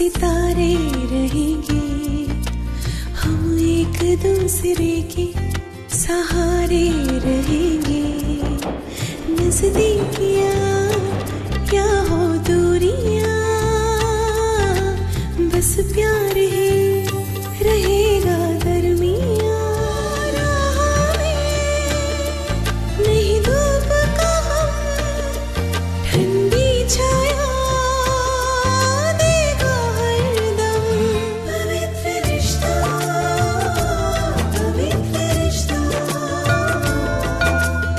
सितारे रहेंगे, हम एक दूसरे के सहारे रहेंगे। नजदीकियां क्या हो दूरियां, बस प्यार ही रहेगा दरमियां। राह में नहीं धूप का हम, ठंडी छाया देगा हरदम। पवित्र रिश्ता, पवित्र रिश्ता,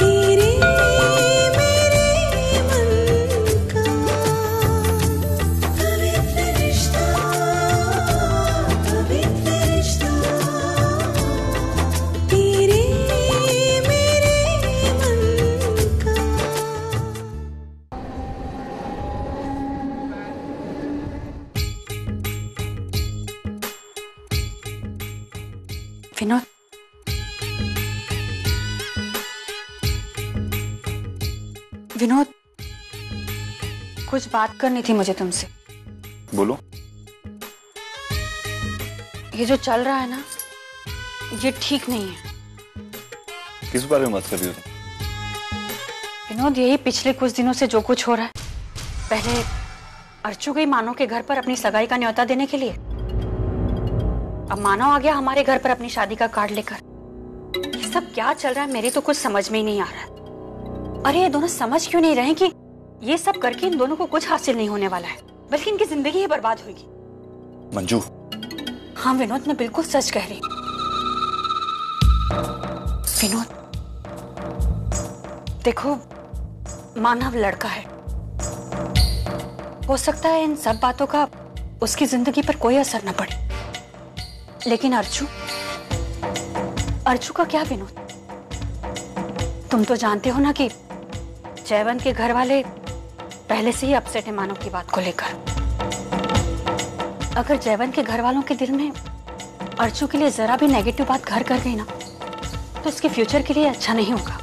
तेरे मेरे मन का। पवित्र रिश्ता, पवित्र रिश्ता, तेरे मेरे मन का। विनोद, विनोद, कुछ बात करनी थी मुझे तुमसे। बोलो। ये जो चल रहा है ना, ये ठीक नहीं है। किस बारे में बात कर रही हो तुम? विनोद, यही पिछले कुछ दिनों से जो कुछ हो रहा है। पहले अर्चू गई मानव के घर पर अपनी सगाई का न्योता देने के लिए, अब मानव आ गया हमारे घर पर अपनी शादी का कार्ड लेकर। ये सब क्या चल रहा है, मेरी तो कुछ समझ में ही नहीं आ रहा है। अरे ये दोनों समझ क्यों नहीं रहे कि ये सब करके इन दोनों को कुछ हासिल नहीं होने वाला है, बल्कि इनकी जिंदगी ही बर्बाद होगी। मंजू। हाँ विनोद, मैं बिल्कुल सच कह रही हूँ। विनोद देखो, मानव लड़का है, हो सकता है इन सब बातों का उसकी जिंदगी पर कोई असर न पड़े, लेकिन अर्चू, अर्चू का क्या विनोद? तुम तो जानते हो ना कि जयवंत के घर वाले पहले से ही अपसेट है मानव की बात को लेकर। अगर जयवंत के घर वालों के दिल में अर्चू के लिए जरा भी नेगेटिव बात घर कर गई ना, तो उसके फ्यूचर के लिए अच्छा नहीं होगा।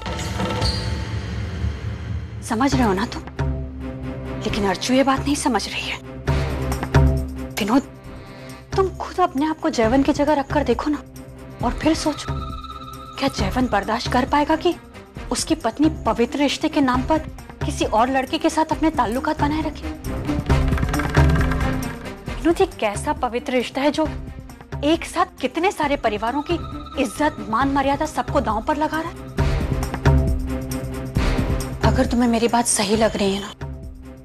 समझ रहे हो ना तुम? लेकिन अर्चू ये बात नहीं समझ रही है। विनोद, तुम खुद अपने आप को जयवंत की जगह रखकर देखो ना, और फिर सोचो, क्या जयवंत बर्दाश्त कर पाएगा कि उसकी पत्नी पवित्र रिश्ते के नाम पर किसी और लड़के के साथ अपने ताल्लुकात बनाए रखे? विनोद, ये कैसा पवित्र रिश्ता है जो एक साथ कितने सारे परिवारों की इज्जत, मान, मर्यादा सबको दांव पर लगा रहा है? अगर तुम्हें मेरी बात सही लग रही है ना,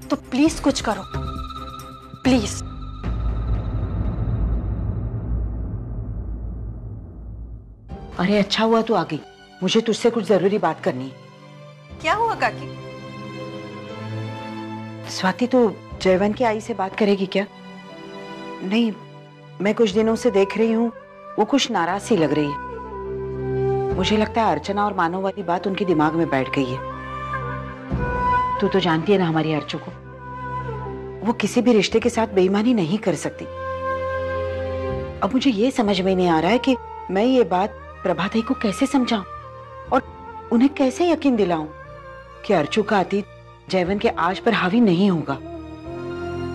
तो प्लीज कुछ करो, प्लीज। अरे अच्छा हुआ तू आ गई, मुझे तुझसे कुछ जरूरी बात करनी है। क्या हुआ काकी? स्वाति, तो जयवंत की आई से बात करेगी क्या? नहीं, मैं कुछ दिनों से देख रही हूँ वो कुछ नाराज सी लग रही है। मुझे लगता है अर्चना और मानव वाली बात उनके दिमाग में बैठ गई है। तू तो जानती है ना हमारी अर्चू को, वो किसी भी रिश्ते के साथ बेईमानी नहीं कर सकती। अब मुझे ये समझ में नहीं आ रहा है कि मैं ये बात प्रभात को कैसे समझाऊं और उन्हें कैसे यकीन दिलाऊं कि अर्चू का अतीत जयवंत के आज पर हावी नहीं होगा।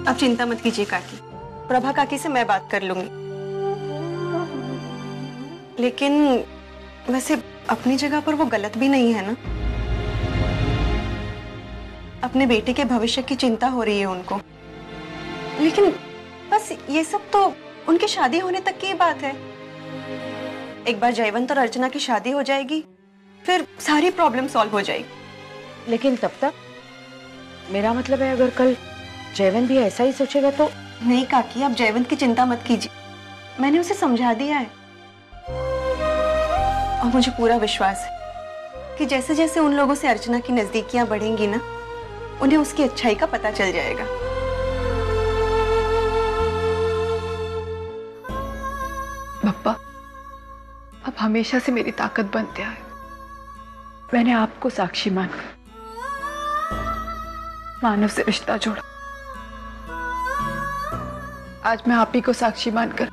अब चिंता मत कीजिए काकी, प्रभा काकी से मैं बात कर लूंगी। लेकिन वैसे अपनी जगह पर वो गलत भी नहीं है ना। अपने बेटे के भविष्य की चिंता हो रही है उनको, लेकिन बस ये सब तो उनकी शादी होने तक की बात है। एक बार जयवंत और अर्चना की शादी हो जाएगी, फिर सारी प्रॉब्लम सॉल्व हो जाएगी। लेकिन तब तक, मेरा मतलब है अगर कल जयवंत भी ऐसा ही सोचेगा तो। नहीं काकी, आप जयवंत की चिंता मत कीजिए, मैंने उसे समझा दिया है। और मुझे पूरा विश्वास है कि जैसे जैसे उन लोगों से अर्चना की नजदीकियां बढ़ेंगी ना, उन्हें उसकी अच्छाई का पता चल जाएगा। पप्पा, आप हमेशा से मेरी ताकत बनते आए। मैंने आपको साक्षी मानकर मानव से रिश्ता जोड़ा, आज मैं आप ही को साक्षी मानकर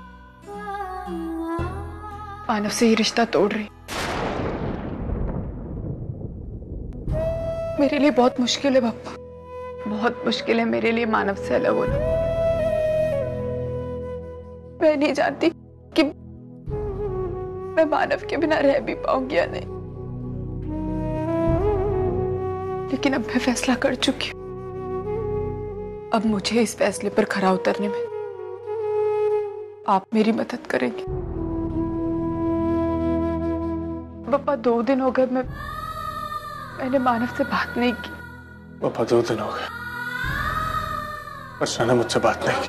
मानव से ही रिश्ता तोड़ रही। मेरे लिए बहुत मुश्किल है पप्पा, बहुत मुश्किल है मेरे लिए मानव से अलग होना। मैं नहीं जानती कि मैं मानव के बिना रह भी पाऊंगी या नहीं, लेकिन अब मैं फैसला कर चुकी हूँ। अब मुझे इस फैसले पर खरा उतरने में आप मेरी मदद करेंगे। पापा 2 दिन हो गए मैंने मानव से बात नहीं की। पापा 2 दिन हो गए अर्चना ने मुझसे बात नहीं की।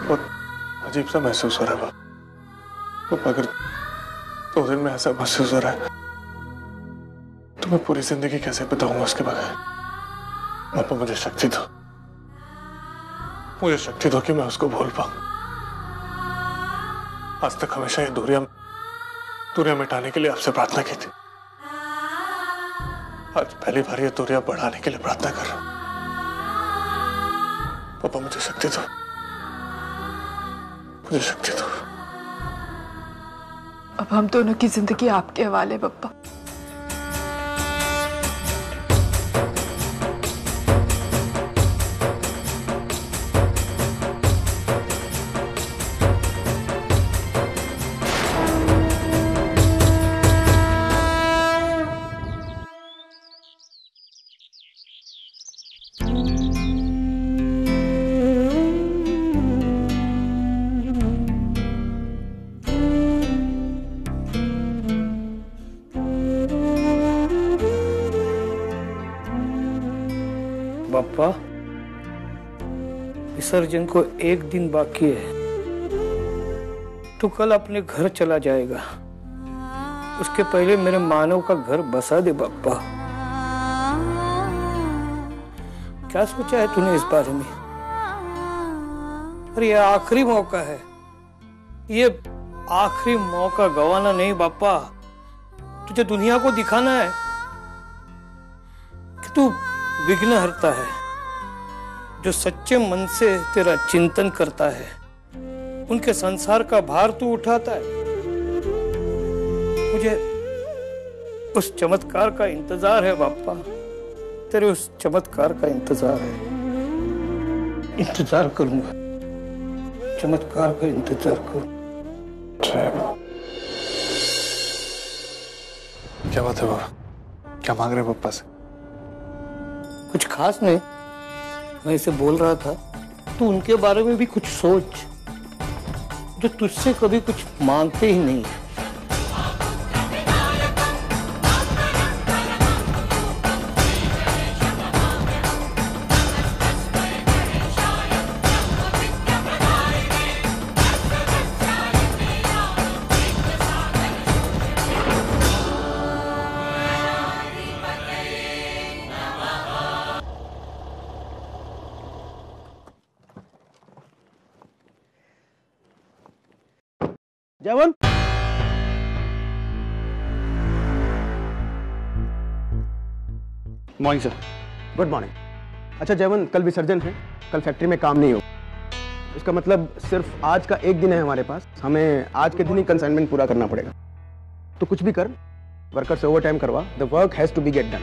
बहुत अजीब सा महसूस हो रहा है पापा। अगर 2 दिन में ऐसा महसूस हो रहा है तो मैं पूरी जिंदगी कैसे बिताऊंगा उसके बगैर। पापा मुझे शक्ति दो, मुझे शक्ति दो कि मैं उसको भूल पाऊं। आज तक हमेशा ये दूरियां मिटाने के लिए आपसे प्रार्थना की थी। आज पहली बार ये दूरियां बढ़ाने के लिए प्रार्थना कर रहा हूं। पापा मुझे शक्ति दो, मुझे शक्ति दो। अब हम दोनों की जिंदगी आपके हवाले पप्पा। पापा, विसर्जन को 1 दिन बाकी है तो कल अपने घर चला जाएगा। उसके पहले मेरे मानव का घर बसा दे पापा। क्या सोचा है तूने इस बारे में? अरे ये आखिरी मौका है, ये आखिरी मौका गवाना नहीं पापा। तुझे दुनिया को दिखाना है कि तू विघ्नहर्ता है, जो सच्चे मन से तेरा चिंतन करता है। उनके संसार का भार तू उठाता है। मुझे उस चमत्कार का इंतजार है बापा, तेरे उस चमत्कार का इंतजार है। इंतजार करूंगा, चमत्कार का इंतजार करूंगा। क्या बात है बाबा? क्या मांग रहे हैं पापा से? कुछ खास नहीं, मैं इसे बोल रहा था तू उनके बारे में भी कुछ सोच, जो तुझसे कभी कुछ मांगते ही नहीं। जयवंत, मॉर्निंग सर। Good morning. अच्छा जयवंत, कल विसर्जन है, कल फैक्ट्री में काम नहीं हो। इसका मतलब सिर्फ आज का 1 दिन है हमारे पास। हमें आज के दिन ही कंसाइनमेंट पूरा करना पड़ेगा। तो कुछ भी कर, वर्कर से ओवर टाइम करवा। The work has to be get done.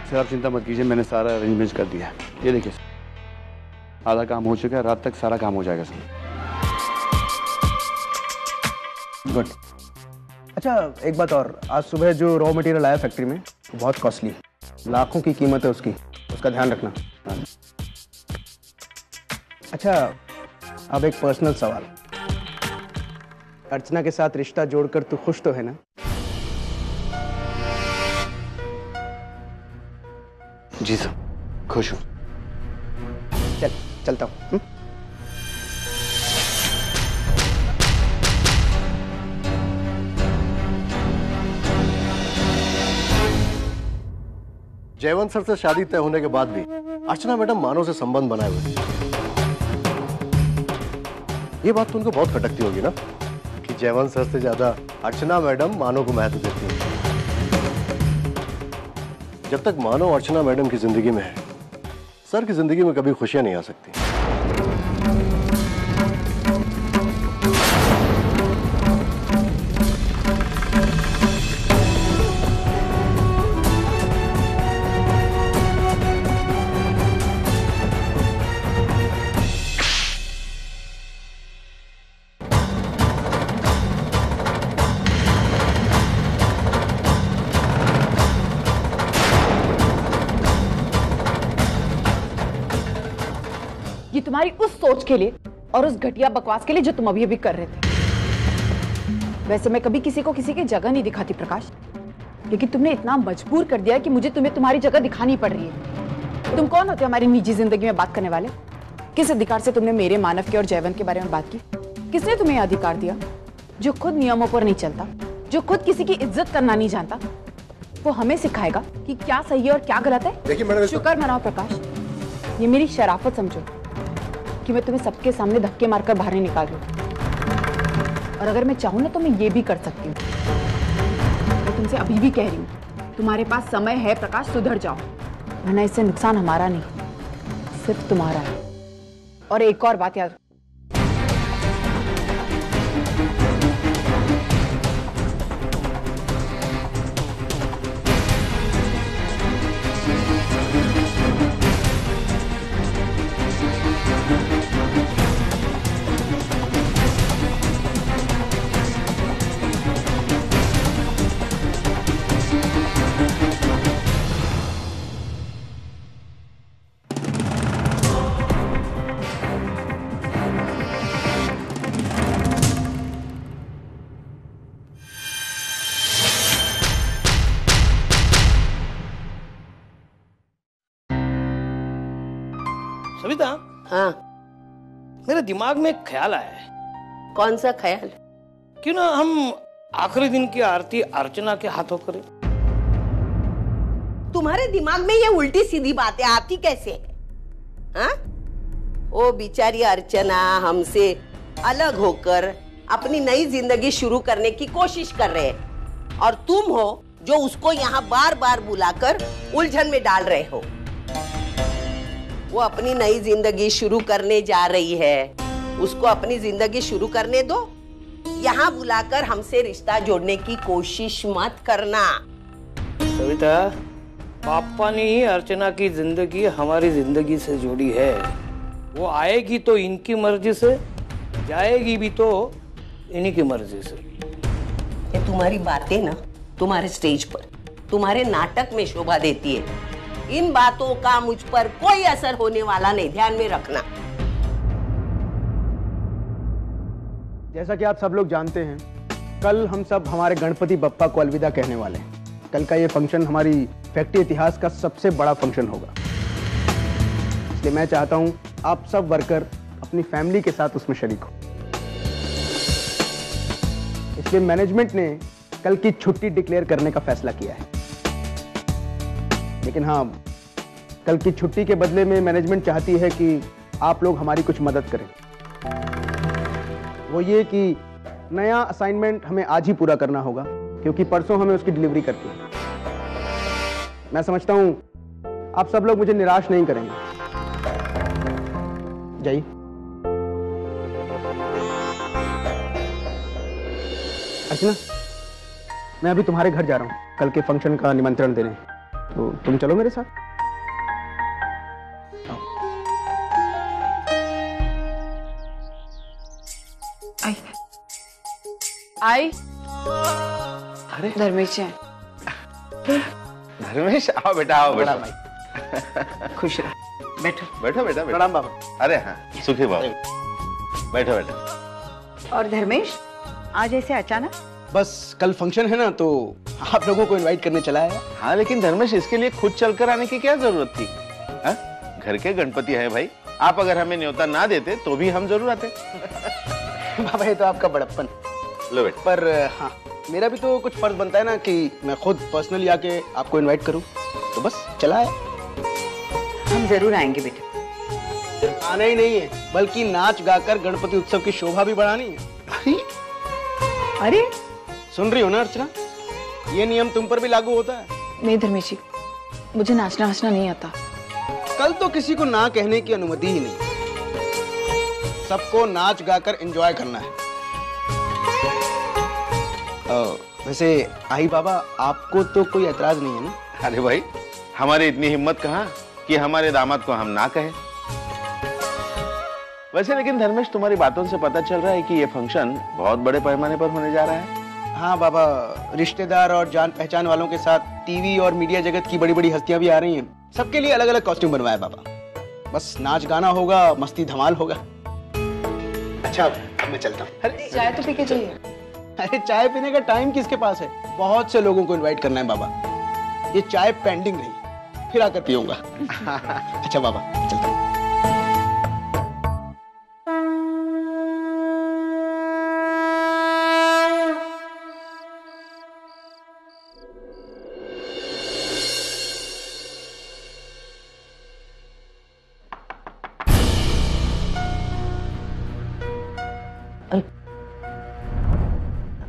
Sir आप चिंता मत कीजिए, मैंने सारा अरेंजमेंट कर दिया। ये देखिए सर, आधा काम हो चुका है, रात तक सारा काम हो जाएगा सर। गुड। अच्छा एक बात और, आज सुबह जो रॉ मटेरियल आया फैक्ट्री में वो बहुत कॉस्टली है, लाखों की कीमत है उसकी, उसका ध्यान रखना। अच्छा अब एक पर्सनल सवाल, अर्चना के साथ रिश्ता जोड़कर तू खुश तो है ना? जी सर, खुश हूँ। चल चलता हूँ। जयवंत सर से शादी तय होने के बाद भी अर्चना मैडम मानव से संबंध बनाए हुए। ये बात तो उनको बहुत खटकती होगी ना कि जयवंत सर से ज्यादा अर्चना मैडम मानव को महत्व देती है। जब तक मानव अर्चना मैडम की जिंदगी में है, सर की जिंदगी में कभी खुशियां नहीं आ सकती। तुम्हारी उस सोच के लिए और उस घटिया बकवास के लिए जो तुम अभी अभी कर रहे थे। वैसे मैं कभी किसी को किसी की जगह नहीं दिखाती प्रकाश, लेकिन तुमने इतना मजबूर कर दिया कि मुझे तुम्हें तुम्हारी जगह दिखानी पड़ रही है। तुम कौन होते हो हमारी निजी जिंदगी में बात करने वाले? किस अधिकार से तुमने मेरे, मानव के और जयवंत के बारे में बात की? किसने तुम्हें यह अधिकार दिया? जो खुद नियमों पर नहीं चलता, जो खुद किसी की इज्जत करना नहीं जानता, वो हमें सिखाएगा कि क्या सही है और क्या गलत है? देखिए मैडम, शुक्र मनाओ प्रकाश, ये मेरी शराफत समझो कि मैं तुम्हें सबके सामने धक्के मारकर बाहर नहीं निकाल रही हूँ। और अगर मैं चाहूँ ना तो मैं ये भी कर सकती हूँ। मैं तुमसे अभी भी कह रही हूँ, तुम्हारे पास समय है प्रकाश, सुधर जाओ, वरना इससे नुकसान हमारा नहीं, सिर्फ तुम्हारा है। और एक और बात याद, सविता, हाँ, मेरे दिमाग में एक ख्याल आया है। कौन सा ख्याल? क्यों ना हम आखिरी दिन की आरती अर्चना के हाथों करें? तुम्हारे दिमाग में ये उल्टी सीधी बातें आती कैसे है? हाँ? वो बेचारी अर्चना हमसे अलग होकर अपनी नई जिंदगी शुरू करने की कोशिश कर रहे हैं, और तुम हो जो उसको यहाँ बार बार बुलाकर उलझन में डाल रहे हो। वो अपनी नई जिंदगी शुरू करने जा रही है, उसको अपनी जिंदगी शुरू करने दो। यहाँ बुलाकर हमसे रिश्ता जोड़ने की कोशिश मत करना। सविता, पापा ने ही अर्चना की जिंदगी हमारी जिंदगी से जोड़ी है। वो आएगी तो इनकी मर्जी से, जाएगी भी तो इन्हीं की मर्जी से। ये तुम्हारी बातें ना तुम्हारे स्टेज पर, तुम्हारे नाटक में शोभा देती है। इन बातों का मुझ पर कोई असर होने वाला नहीं, ध्यान में रखना। जैसा कि आप सब लोग जानते हैं, कल हम सब हमारे गणपति बप्पा को अलविदा कहने वाले हैं। कल का ये फंक्शन हमारी फैक्ट्री इतिहास का सबसे बड़ा फंक्शन होगा, इसलिए मैं चाहता हूं आप सब वर्कर अपनी फैमिली के साथ उसमें शरीक हो। इसलिए मैनेजमेंट ने कल की छुट्टी डिक्लेयर करने का फैसला किया है। लेकिन हाँ, कल की छुट्टी के बदले में मैनेजमेंट चाहती है कि आप लोग हमारी कुछ मदद करें। वो ये कि नया असाइनमेंट हमें आज ही पूरा करना होगा, क्योंकि परसों हमें उसकी डिलीवरी करती है। मैं समझता हूं आप सब लोग मुझे निराश नहीं करेंगे। जाइए। अर्चना, मैं अभी तुम्हारे घर जा रहा हूं कल के फंक्शन का निमंत्रण देने, तो तुम चलो मेरे साथ। आई। अरे धर्मेश जी, धर्मेश, आओ बेटा, आओ बेटा। खुश रहो, बैठो। बैठो बेटा, प्रणाम बाबा। अरे हाँ, सुखी बाबू, बैठो बेटा। और धर्मेश, आज ऐसे अचानक? बस कल फंक्शन है ना, तो आप लोगों को इनवाइट करने चला है। हाँ, लेकिन धर्मेश, इसके लिए खुद चलकर आने की क्या जरूरत थी? हा? घर के गणपति है भाई, आप अगर हमें न्योता ना देते तो भी हम जरूर आते। बाबा, ये तो आपका बड़प्पन। लो बेटा। पर हाँ, मेरा भी तो कुछ फर्ज बनता है ना कि मैं खुद पर्सनली आके आपको इनवाइट करूं, तो बस चला है। हम जरूर आएंगे बेटा। आना ही नहीं है, बल्कि नाच गाकर गणपति उत्सव की शोभा भी बढ़ानी है। अरे, सुन रही हो ना अर्चना, ये नियम तुम पर भी लागू होता है। नहीं धर्मेश जी, मुझे नाचना वाचना नहीं आता। कल तो किसी को ना कहने की अनुमति ही नहीं, सबको नाच गाकर एंजॉय करना है। वैसे आई बाबा, आपको तो कोई एतराज नहीं है ना? अरे भाई, हमारी इतनी हिम्मत कहाँ कि हमारे दामाद को हम ना कहें। वैसे लेकिन धर्मेश, तुम्हारी बातों से पता चल रहा है कि ये फंक्शन बहुत बड़े पैमाने पर होने जा रहा है। हाँ बाबा, रिश्तेदार और जान पहचान वालों के साथ टीवी और मीडिया जगत की बड़ी बड़ी हस्तियां भी आ रही हैं। सबके लिए अलग अलग कॉस्ट्यूम बनवाया बाबा। बस नाच गाना होगा, मस्ती धमाल होगा। अच्छा अब मैं चलता हूँ। अरे चाय तो पी के जाइए। अरे चाय पीने का टाइम किसके पास है? बहुत से लोगों को इनवाइट करना है बाबा। ये चाय पेंडिंग रही, फिर आकर पीऊंगा। अच्छा बाबा चलता हूँ।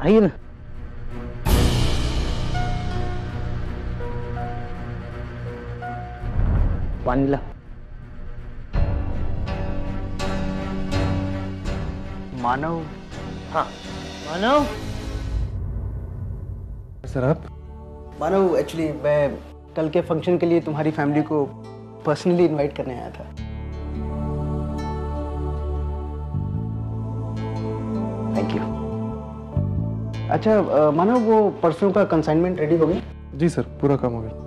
आइए ना। पानी ला। मानव। हाँ मानव। सर आप? मानव एक्चुअली मैं कल के फंक्शन के लिए तुम्हारी फैमिली को पर्सनली इनवाइट करने आया था। Thank you. अच्छा मानव, वो परसों का कंसाइनमेंट रेडी हो गया? जी सर, पूरा काम हो गया।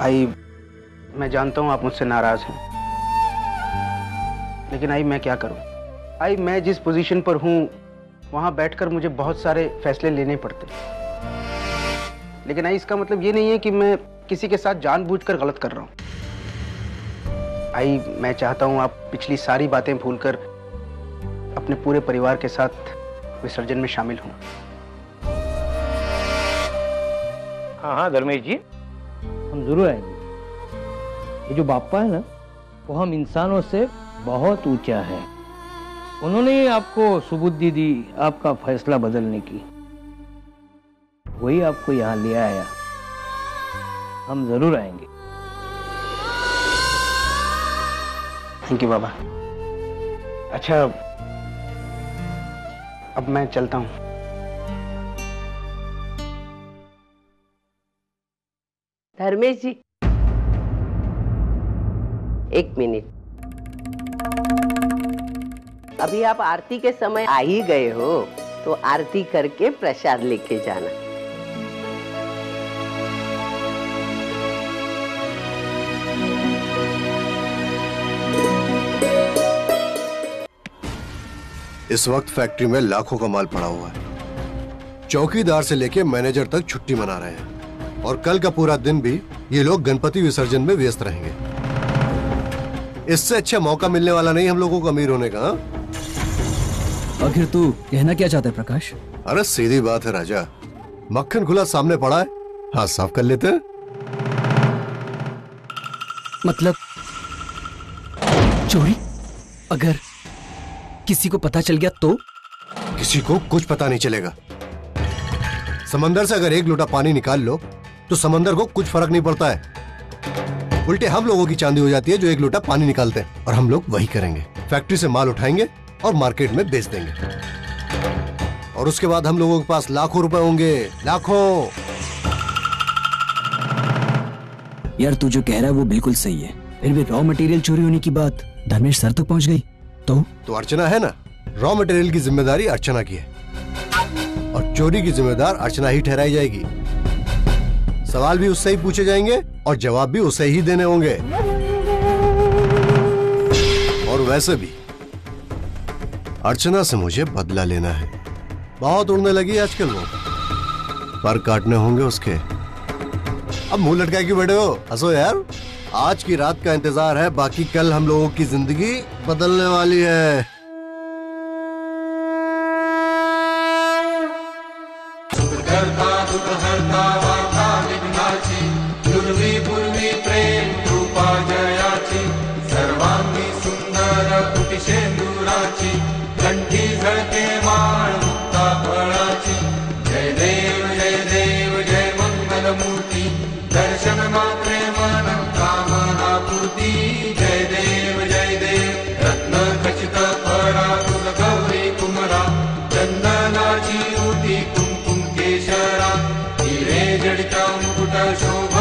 आई मैं जानता हूँ आप मुझसे नाराज हैं, लेकिन आई मैं क्या करूँ? आई मैं जिस पोजीशन पर हूँ वहां बैठकर मुझे बहुत सारे फैसले लेने पड़ते, लेकिन आई इसका मतलब ये नहीं है कि मैं किसी के साथ जानबूझकर गलत कर रहा हूँ। आई मैं चाहता हूँ आप पिछली सारी बातें भूलकर अपने पूरे परिवार के साथ विसर्जन में शामिल हों। हाँ हाँ धर्मेश जी, हम जरूर आएंगे। ये जो बाप्पा है ना, वो हम इंसानों से बहुत ऊंचा है। उन्होंने ही आपको सुबुद्धि दी आपका फैसला बदलने की, वही आपको यहाँ ले आया। हम जरूर आएंगे। थैंक यू बाबा। अच्छा अब मैं चलता हूँ। धर्मेश जी, एक मिनट। अभी आप आरती के समय आ ही गए हो, तो आरती करके प्रसाद लेके जाना। इस वक्त फैक्ट्री में लाखों का माल पड़ा हुआ है। चौकीदार से लेके मैनेजर तक छुट्टी मना रहे हैं, और कल का पूरा दिन भी ये लोग गणपति विसर्जन में व्यस्त रहेंगे। इससे अच्छा मौका मिलने वाला नहीं हम लोगों को अमीर होने का। आखिर तू कहना क्या चाहता है प्रकाश? अरे सीधी बात है राजा, मक्खन खुला सामने पड़ा है, हाथ साफ कर लेते हैं। मतलब चोरी? अगर किसी को पता चल गया तो? किसी को कुछ पता नहीं चलेगा। समंदर से अगर एक लोटा पानी निकाल लो तो समंदर को कुछ फर्क नहीं पड़ता है। उल्टे हम लोगों की चांदी हो जाती है जो एक लोटा पानी निकालते हैं, और हम लोग वही करेंगे। फैक्ट्री से माल उठाएंगे और मार्केट में बेच देंगे, और उसके बाद हम लोगों के पास लाखों रुपए होंगे, लाखों। यार तू जो कह रहा है वो बिल्कुल सही है, फिर भी रॉ मटेरियल चोरी होने की बात धर्मेश सर तक पहुंच गई तो अर्चना है ना, रॉ मटेरियल की जिम्मेदारी अर्चना की है, और चोरी की जिम्मेदार अर्चना ही ठहराई जाएगी। सवाल भी उससे ही पूछे जाएंगे और जवाब भी उसे ही देने होंगे। और वैसे भी अर्चना से मुझे बदला लेना है। बहुत उड़ने लगी आजकल वो, पर काटने होंगे उसके। अब मुंह लटकाए क्यों बैठे हो? हंसो यार। आज की रात का इंतजार है, बाकी कल हम लोगों की जिंदगी बदलने वाली है। प्रेम कृपा जयाची, सर्वांगी सुंदर कुटिशेंदुराची, कंठी झळके माळ मुक्ता फळाची। जय देव जय देव जय मंगल मूर्ती, दर्शन मात्रे मन कामना पूर्ती। जय देव रत्न खचित फळा तुल गौरी कुमरा, चंदनाची ऊती कुंकुम केशरा। मुकुट शोभा